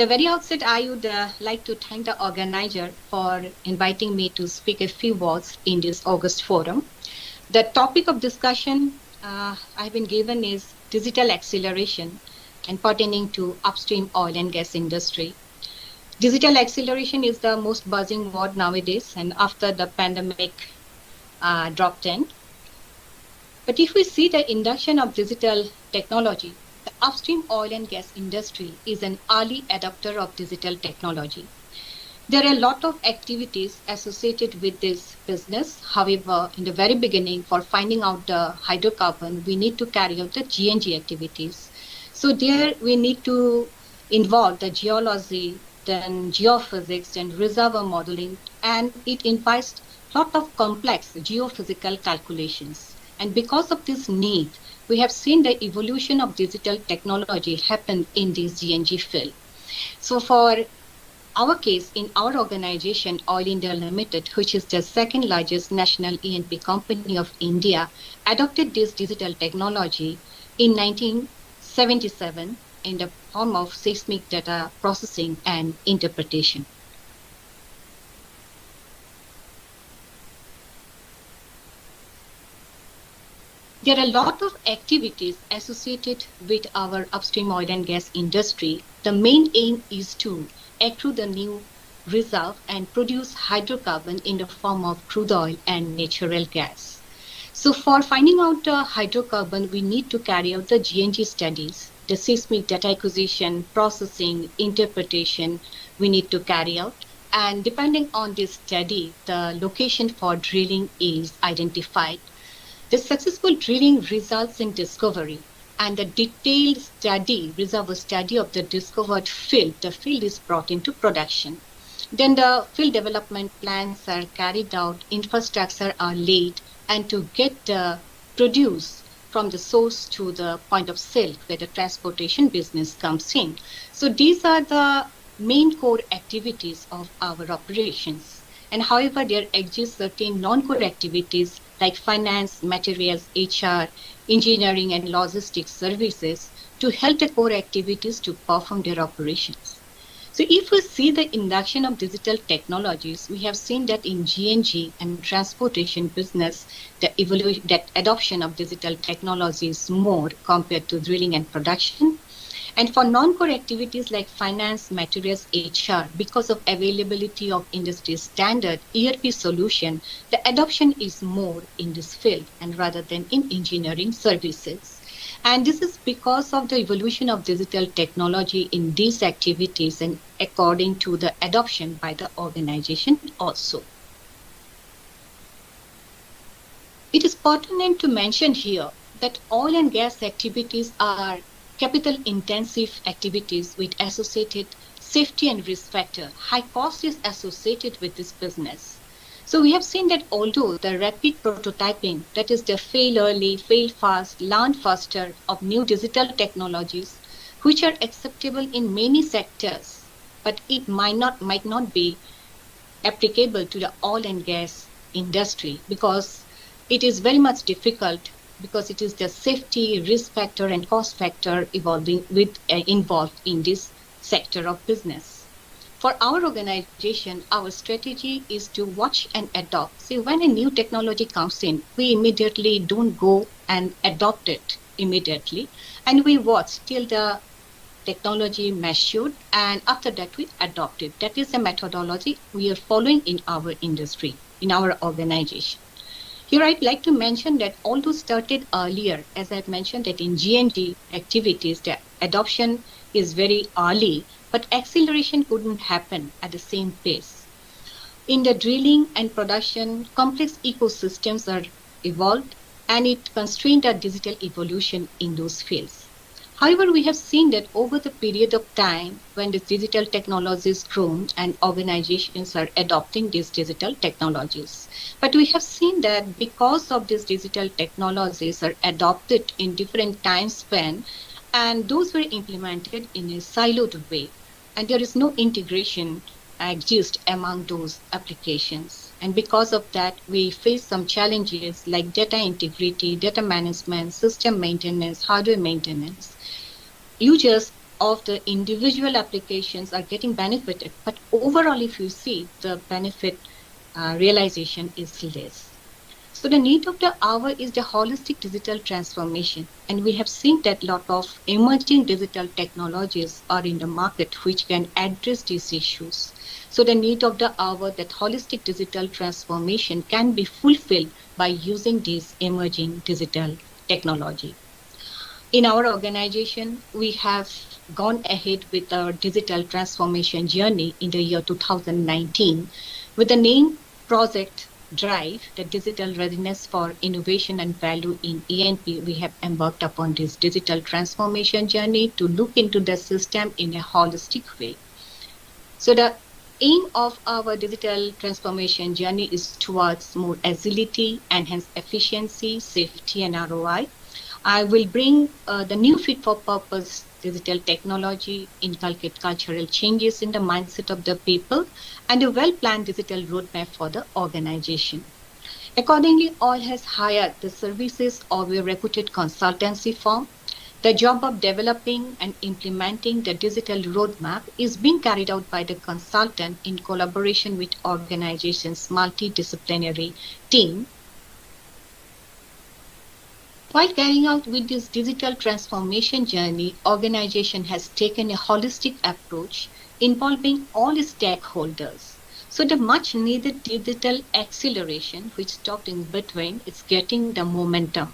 the very outset, I would like to thank the organizer for inviting me to speak a few words in this August forum. The topic of discussion I've been given is digital acceleration and pertaining to upstream oil and gas industry. Digital acceleration is the most buzzing word nowadays, and after the pandemic dropped in. But if we see the induction of digital technology, the upstream oil and gas industry is an early adopter of digital technology. There are a lot of activities associated with this business. However, in the very beginning, for finding out the hydrocarbon, we need to carry out the GNG activities. So there we need to involve the geology, then geophysics, and reservoir modeling, and it implies a lot of complex geophysical calculations. And because of this need, we have seen the evolution of digital technology happen in this GNG field. So for our case, in our organization, Oil India Limited, which is the second largest national E&P company of India, adopted this digital technology in 1977 in the form of seismic data processing and interpretation. There are a lot of activities associated with our upstream oil and gas industry. The main aim is to accrue the new reserve and produce hydrocarbon in the form of crude oil and natural gas. So for finding out the hydrocarbon, we need to carry out the GNG studies, the seismic data acquisition, processing, interpretation we need to carry out. And depending on this study, the location for drilling is identified. The successful drilling results in discovery, and the detailed study, reservoir study of the discovered field, the field is brought into production. Then the field development plans are carried out, infrastructure are laid, and to get produce from the source to the point of sale where the transportation business comes in. So these are the main core activities of our operations. And however, there exist certain non-core activities like finance, materials, HR, engineering, and logistics services to help the core activities to perform their operations. So if we see the induction of digital technologies, we have seen that in GNG and transportation business, that adoption of digital technology is more compared to drilling and production. And for non-core activities like finance, materials, HR, because of availability of industry standard ERP solution, the adoption is more in this field and rather than in engineering services. And this is because of the evolution of digital technology in these activities and according to the adoption by the organization also. It is pertinent to mention here that oil and gas activities are capital-intensive activities with associated safety and risk factor. High cost is associated with this business. So we have seen that although the rapid prototyping, that is the fail early, fail fast, learn faster of new digital technologies, which are acceptable in many sectors, but it might not be applicable to the oil and gas industry because it is very much difficult because it is the safety, risk factor, and cost factor involved in this sector of business. For our organization, our strategy is to watch and adopt. See, when a new technology comes in, we immediately don't go and adopt it immediately, and we watch till the technology matured, and after that we adopt it. That is a methodology we are following in our industry, in our organization. Here I'd like to mention that although started earlier, as I've mentioned that in GNG activities, the adoption is very early, but acceleration couldn't happen at the same pace. In the drilling and production, complex ecosystems are evolved and it constrained our digital evolution in those fields. However, we have seen that over the period of time when this digital technology is grown and organizations are adopting these digital technologies. But we have seen that because of these digital technologies are adopted in different time span and those were implemented in a siloed way and there is no integration exist among those applications. And because of that, we face some challenges like data integrity, data management, system maintenance, hardware maintenance. Users of the individual applications are getting benefited, but overall, if you see, the benefit realization is less. So the need of the hour is the holistic digital transformation, and we have seen that a lot of emerging digital technologies are in the market which can address these issues. So the need of the hour, that holistic digital transformation can be fulfilled by using these emerging digital technology. In our organization, we have gone ahead with our digital transformation journey in the year 2019 with the name Project Drive, the digital readiness for innovation and value in E&P. We have embarked upon this digital transformation journey to look into the system in a holistic way. So the aim of our digital transformation journey is towards more agility, enhanced efficiency, safety, and ROI. I will bring the new fit for purpose digital technology, inculcate cultural changes in the mindset of the people, and a well-planned digital roadmap for the organization. Accordingly, OIL has hired the services of a reputed consultancy firm. The job of developing and implementing the digital roadmap is being carried out by the consultant in collaboration with organization's multidisciplinary team. While carrying out with this digital transformation journey, organization has taken a holistic approach involving all stakeholders. So the much needed digital acceleration, which talked in between, is getting the momentum.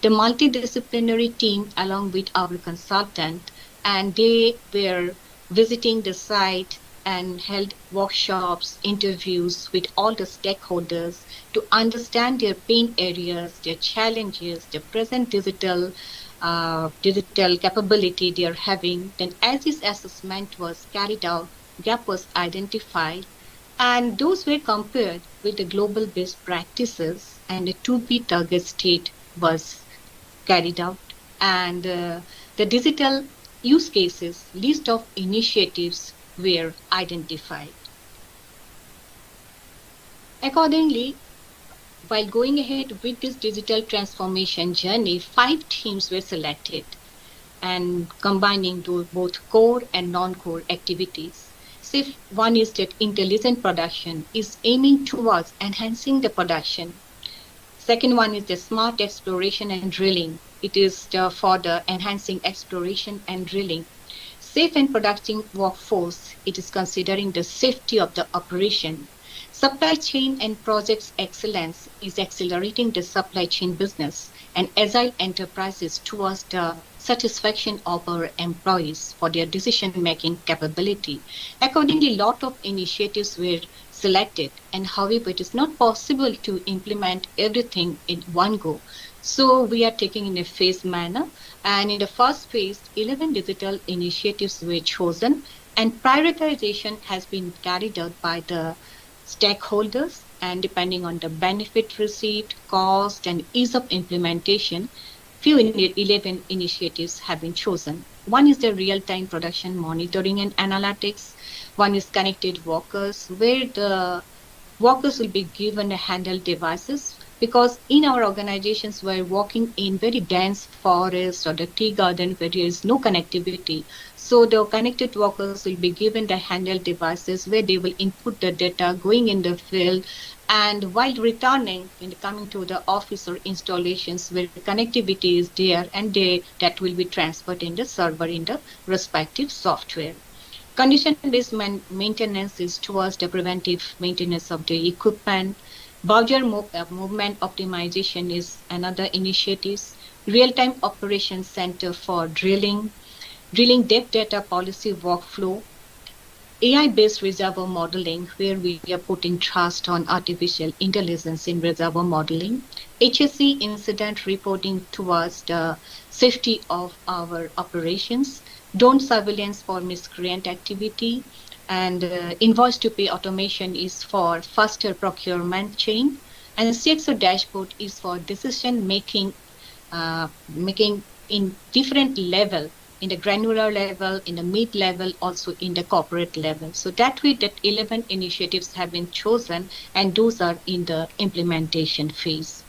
The multidisciplinary team, along with our consultant, and they were visiting the site and held workshops, interviews with all the stakeholders to understand their pain areas, their challenges, the present digital capability they are having. Then as this assessment was carried out, gap was identified, and those were compared with the global best practices, and a to-be target state was carried out, and the digital use cases list of initiatives were identified. Accordingly, while going ahead with this digital transformation journey, 5 themes were selected and combining both core and non-core activities. So one is that intelligent production is aiming towards enhancing the production. Second one is the smart exploration and drilling. It is for the enhancing exploration and drilling. Safe and productive workforce, it is considering the safety of the operation. Supply chain and projects excellence is accelerating the supply chain business, and agile enterprises towards the satisfaction of our employees for their decision-making capability. Accordingly, a lot of initiatives were selected, and however, it is not possible to implement everything in one go. So we are taking in a phased manner, and in the first phase, 11 digital initiatives were chosen, and prioritization has been carried out by the stakeholders, and depending on the benefit received, cost, and ease of implementation, 11 initiatives have been chosen. One is the real-time production monitoring and analytics. One is connected workers, where the workers will be given a handheld devices, because in our organizations we're working in very dense forest or the tea garden where there is no connectivity. So the connected workers will be given the handheld devices where they will input the data going in the field, and while returning and coming to the office or installations where the connectivity is there, and that will be transferred in the server in the respective software. Condition-based maintenance is towards the preventive maintenance of the equipment. Bowser movement optimization is another initiative. Real-time operations center for drilling depth data policy workflow, AI-based reservoir modeling, where we are putting trust on artificial intelligence in reservoir modeling, HSE incident reporting towards the safety of our operations, drone surveillance for miscreant activity, and invoice to pay automation is for faster procurement chain, and CXO dashboard is for decision making in different level, in the granular level, in the mid level, also in the corporate level. So that way, that 11 initiatives have been chosen, and those are in the implementation phase.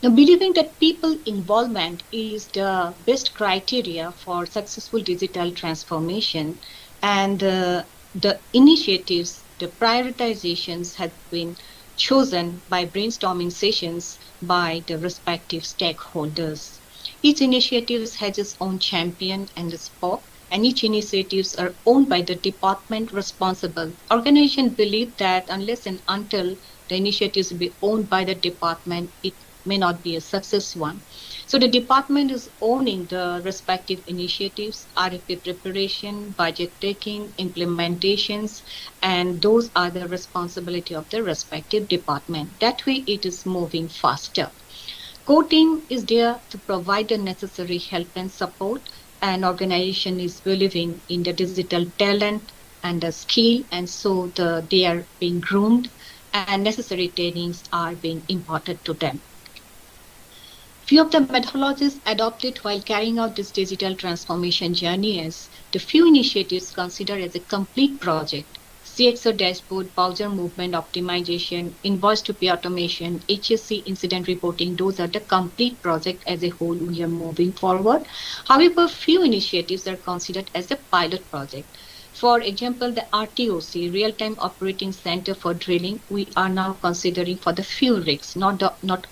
Now, believing that people involvement is the best criteria for successful digital transformation, and the initiatives, the prioritizations have been chosen by brainstorming sessions by the respective stakeholders. Each initiative has its own champion and a spoke, and each initiatives are owned by the department responsible. Organizations believe that unless and until the initiatives be owned by the department, it may not be a success one. So the department is owning the respective initiatives, RFP preparation, budget taking, implementations, and those are the responsibility of the respective department. That way it is moving faster. Core team is there to provide the necessary help and support. An organization is believing in the digital talent and the skill, and so they are being groomed and necessary trainings are being imparted to them. Few of the methodologies adopted while carrying out this digital transformation journey is the few initiatives considered as a complete project. CXO dashboard, browser movement optimization, invoice to pay automation, HSC incident reporting, those are the complete project as a whole we are moving forward. However, few initiatives are considered as a pilot project. For example, the RTOC, Real-Time Operating Center for Drilling, we are now considering for the few rigs, not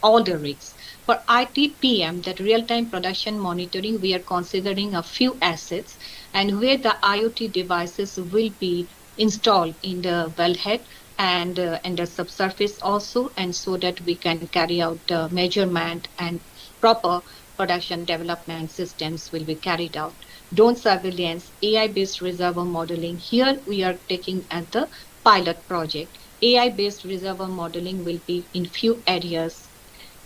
all the rigs. For ITPM, that real-time production monitoring, we are considering a few assets and where the IoT devices will be installed in the wellhead and the subsurface also, and so that we can carry out the measurement and proper production development systems will be carried out. Drone surveillance, AI-based reservoir modeling. Here we are taking as the pilot project. AI-based reservoir modeling will be in few areas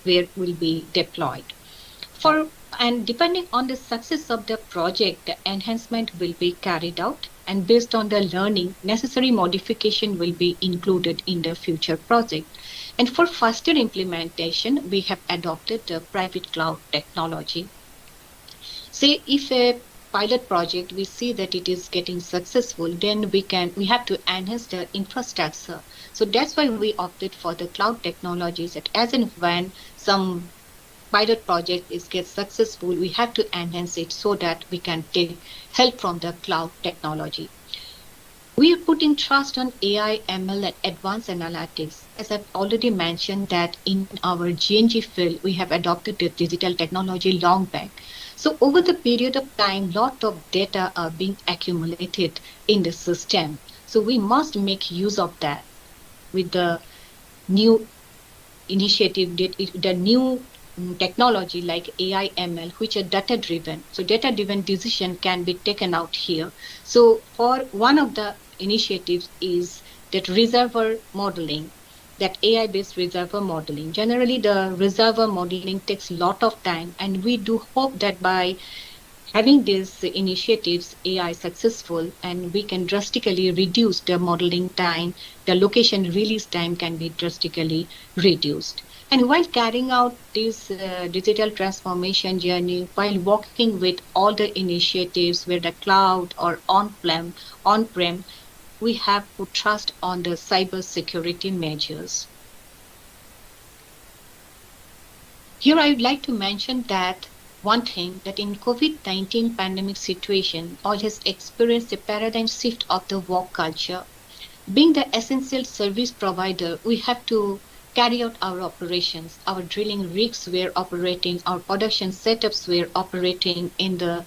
where it will be deployed. And depending on the success of the project, the enhancement will be carried out, and based on the learning, necessary modification will be included in the future project. And for faster implementation, we have adopted the private cloud technology. Say if a pilot project we see that it is getting successful, then we have to enhance the infrastructure. So that's why we opted for the cloud technologies, that as and when some pilot project gets successful, we have to enhance it so that we can take help from the cloud technology. We are putting trust on AI, ML, and advanced analytics. As I've already mentioned that in our GNG field, we have adopted the digital technology long back. So over the period of time, lot of data are being accumulated in the system. So we must make use of that with the new initiative, the new technology like AI, ML, which are data driven. So data driven decision can be taken out here. So for one of the initiatives is that reservoir modeling, that AI based reservoir modeling. Generally the reservoir modeling takes a lot of time, and we do hope that by having these initiatives AI successful, and we can drastically reduce the modeling time, the location release time can be drastically reduced. And while carrying out this digital transformation journey, while working with all the initiatives, whether the cloud or on-prem, we have to trust on the cyber security measures. Here I would like to mention that one thing, that in COVID-19 pandemic situation, all has experienced a paradigm shift of the work culture. Being the essential service provider, we have to carry out our operations. Our drilling rigs were operating, our production setups were operating in the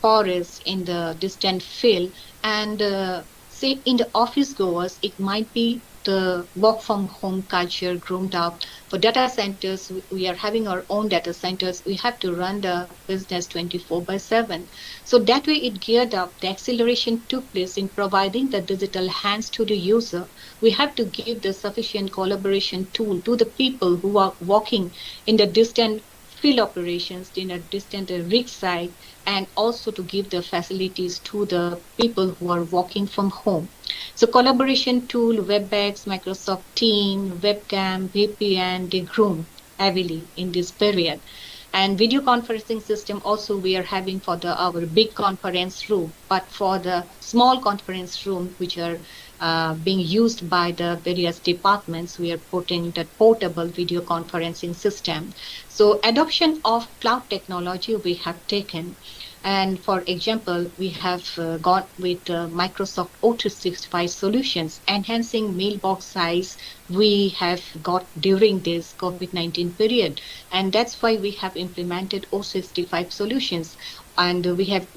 forest, in the distant field, and say in the office goers, it might be the work from home culture groomed up. For data centers, we are having our own data centers. We have to run the business 24/7. So that way it geared up. The acceleration took place in providing the digital hands to the user. We have to give the sufficient collaboration tool to the people who are working in the distant field operations, in a distant rig site, and also to give the facilities to the people who are working from home. So collaboration tool, WebEx, Microsoft Teams, webcam, VPN, they grew heavily in this period. And video conferencing system also we are having for our big conference room, but for the small conference room, which are being used by the various departments. We are putting the portable video conferencing system. So adoption of cloud technology we have taken. And for example, we have gone with Microsoft O365 solutions, enhancing mailbox size we have got during this COVID-19 period. And that's why we have implemented O365 solutions. And we have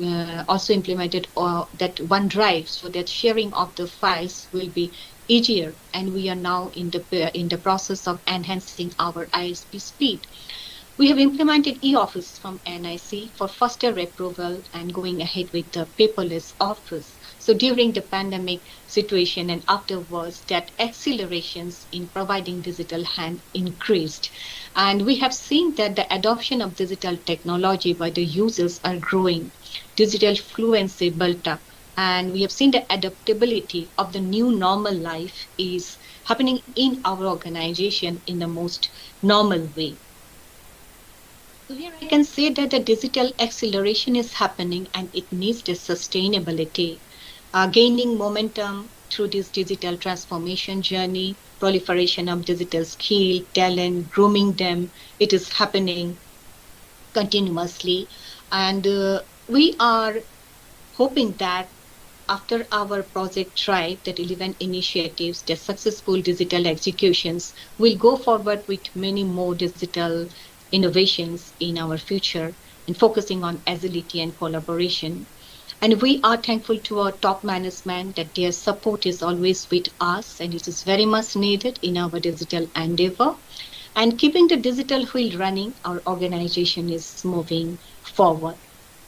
also implemented that OneDrive, so that sharing of the files will be easier. And we are now in the process of enhancing our ISP speed. We have implemented e-office from NIC for faster approval and going ahead with the paperless office. So during the pandemic situation and afterwards, that accelerations in providing digital hand increased. And we have seen that the adoption of digital technology by the users are growing. Digital fluency built up. And we have seen the adaptability of the new normal life is happening in our organization in the most normal way. So here I can say that the digital acceleration is happening and it needs the sustainability, gaining momentum through this digital transformation journey, proliferation of digital skill, talent, grooming them. It is happening continuously. And we are hoping that after our project Thrive, that 11 initiatives, the successful digital executions, will go forward with many more digital innovations in our future and focusing on agility and collaboration. And we are thankful to our top management that their support is always with us and it is very much needed in our digital endeavor. And keeping the digital wheel running, our organization is moving forward.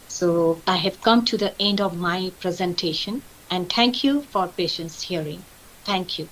So I have come to the end of my presentation and thank you for patience hearing. Thank you.